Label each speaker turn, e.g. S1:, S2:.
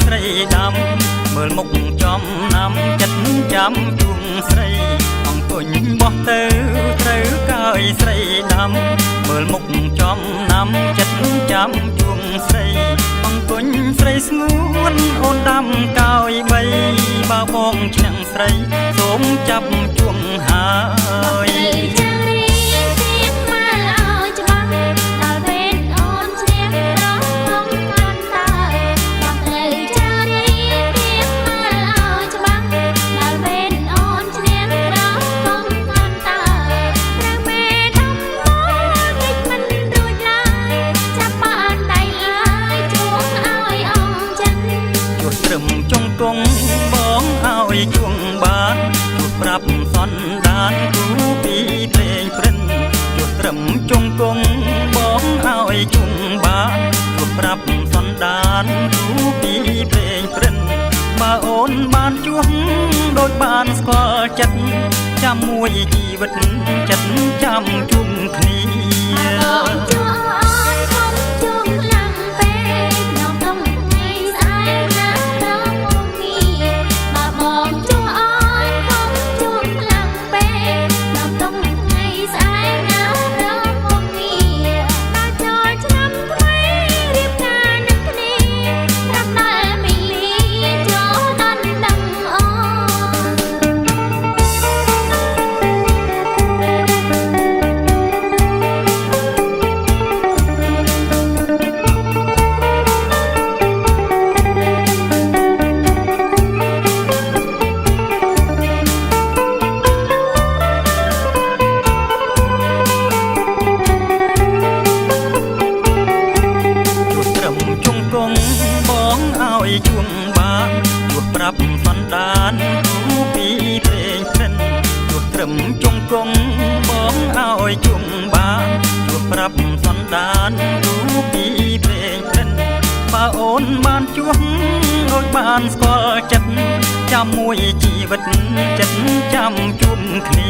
S1: ស្រីដាំមើលមុខចំណាំចិត្តចាំជួងស្រីអង្គុញបោះទៅត្រូវកើយស្រីដាំមើលមុខចំណាំចិត្តចាំជួងស្រីអង្គុញស្រីស្ងួនអូនដាំកើយបីបើបងឆ្នាំងស្រីសូមចាប់ជួងហើយចុងគង់បងឲ្យជួងបានជួបប្រាប់សន្តានគូពីព្រេងព្រិនជួបត្រឹមចុងគង់បងឲ្យជួងបានជួបប្រាប់សន្តានគូពីព្រេងព្រិនបើអូនបានជួបដូចបានស្គាល់ចិត្តចាំមួយជីវិតចិត្តចាំជួងគ្នាជួងបានជួបប្រាប់សន្តានគូពីព្រេងព្រិនជួបត្រឹមចុងគង់បងឲ្យជួងបានជួបប្រាប់សន្តានគូពីព្រេងព្រិនបើអូនបានជួបដូចបានស្គាល់ចិត្តចាំមួយជីវិតចិត្តចាំជួបគ្នា